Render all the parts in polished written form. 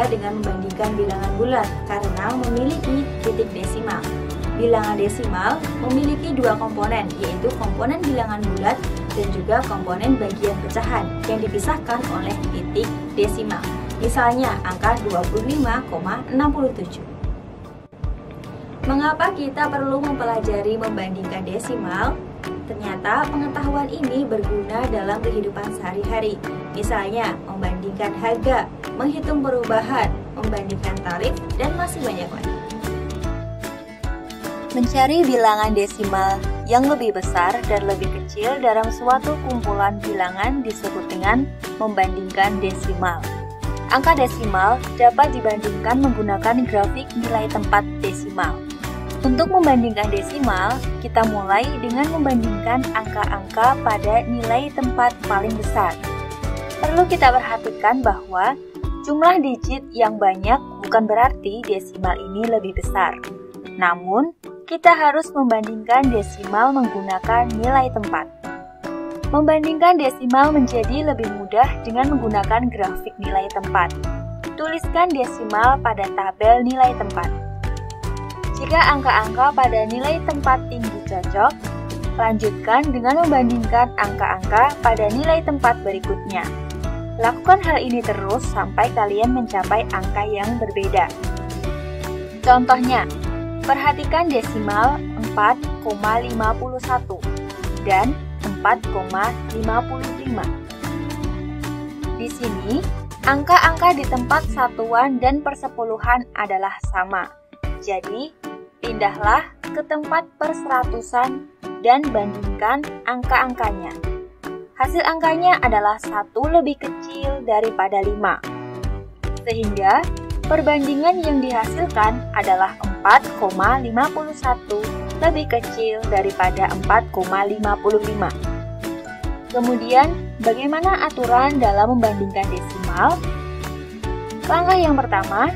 mudah dengan membandingkan bilangan bulat karena memiliki titik desimal. Bilangan desimal memiliki dua komponen, yaitu komponen bilangan bulat dan juga komponen bagian pecahan yang dipisahkan oleh titik desimal. Misalnya angka 25,67. Mengapa kita perlu mempelajari membandingkan desimal? Ternyata pengetahuan ini berguna dalam kehidupan sehari-hari. Misalnya, membandingkan harga, menghitung perubahan, membandingkan tarif, dan masih banyak lagi. Mencari bilangan desimal yang lebih besar dan lebih kecil dalam suatu kumpulan bilangan disebut dengan membandingkan desimal. Angka desimal dapat dibandingkan menggunakan grafik nilai tempat desimal. Untuk membandingkan desimal, kita mulai dengan membandingkan angka-angka pada nilai tempat paling besar. Perlu kita perhatikan bahwa jumlah digit yang banyak bukan berarti desimal ini lebih besar. Namun, kita harus membandingkan desimal menggunakan nilai tempat. Membandingkan desimal menjadi lebih mudah dengan menggunakan grafik nilai tempat. Tuliskan desimal pada tabel nilai tempat. Jika angka-angka pada nilai tempat tinggi cocok, lanjutkan dengan membandingkan angka-angka pada nilai tempat berikutnya. Lakukan hal ini terus sampai kalian mencapai angka yang berbeda. Contohnya, perhatikan desimal 4,51 dan 4,55. Di sini, angka-angka di tempat satuan dan persepuluhan adalah sama. Jadi, pindahlah ke tempat perseratusan dan bandingkan angka-angkanya. Hasil angkanya adalah 1 lebih kecil daripada 5. Sehingga, perbandingan yang dihasilkan adalah 4,51 lebih kecil daripada 4,55. Kemudian, bagaimana aturan dalam membandingkan desimal? Langkah yang pertama,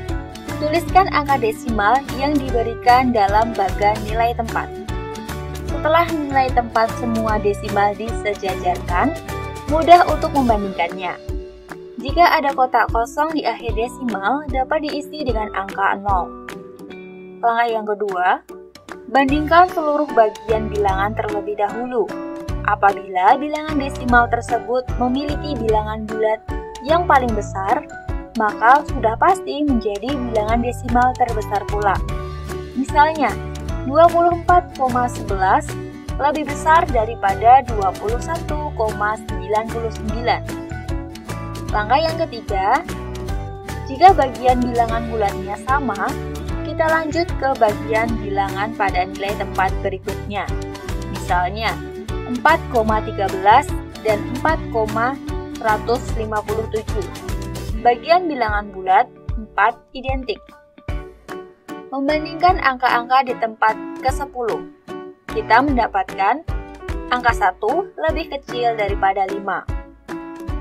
tuliskan angka desimal yang diberikan dalam bagan nilai tempat. Setelah nilai tempat semua desimal disejajarkan, mudah untuk membandingkannya. Jika ada kotak kosong di akhir desimal, dapat diisi dengan angka 0. Langkah yang kedua, bandingkan seluruh bagian bilangan terlebih dahulu. Apabila bilangan desimal tersebut memiliki bilangan bulat yang paling besar, maka sudah pasti menjadi bilangan desimal terbesar pula. Misalnya, 24,11 lebih besar daripada 21,99. Langkah yang ketiga, jika bagian bilangan bulatnya sama, kita lanjut ke bagian bilangan pada nilai tempat berikutnya. Misalnya, 4,13 dan 4,157. Bagian bilangan bulat 4 identik. Membandingkan angka-angka di tempat ke-10, kita mendapatkan angka 1 lebih kecil daripada 5.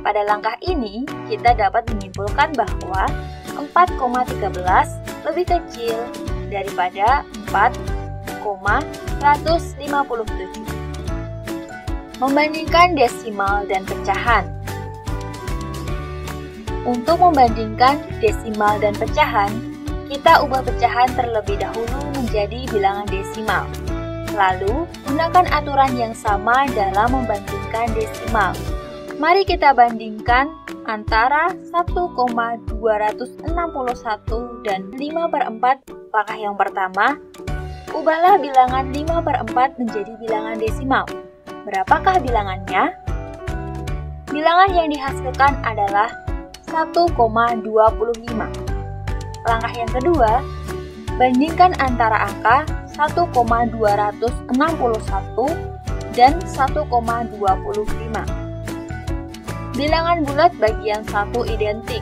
Pada langkah ini, kita dapat menyimpulkan bahwa 4,13 lebih kecil daripada 4,157. Membandingkan desimal dan pecahan. Untuk membandingkan desimal dan pecahan, kita ubah pecahan terlebih dahulu menjadi bilangan desimal. Lalu, gunakan aturan yang sama dalam membandingkan desimal. Mari kita bandingkan antara 1,261 dan 5/4. Langkah yang pertama, ubahlah bilangan 5/4 menjadi bilangan desimal. Berapakah bilangannya? Bilangan yang dihasilkan adalah 1,25. Langkah yang kedua, bandingkan antara angka 1,261 dan 1,25. Bilangan bulat bagian 1 identik.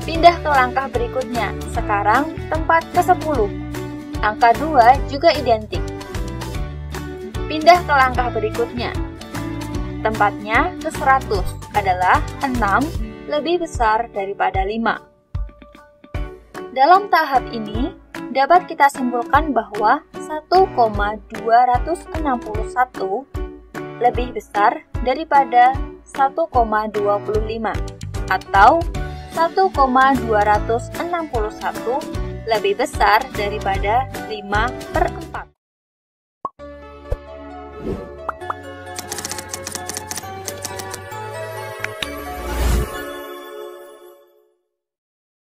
Pindah ke langkah berikutnya. Sekarang tempat ke-10. Angka 2 juga identik. Pindah ke langkah berikutnya. Tempatnya ke-100 adalah 6 lebih besar daripada 5. Dalam tahap ini, dapat kita simpulkan bahwa 1,261 lebih besar daripada 1,25 atau 1,261 lebih besar daripada 5/4.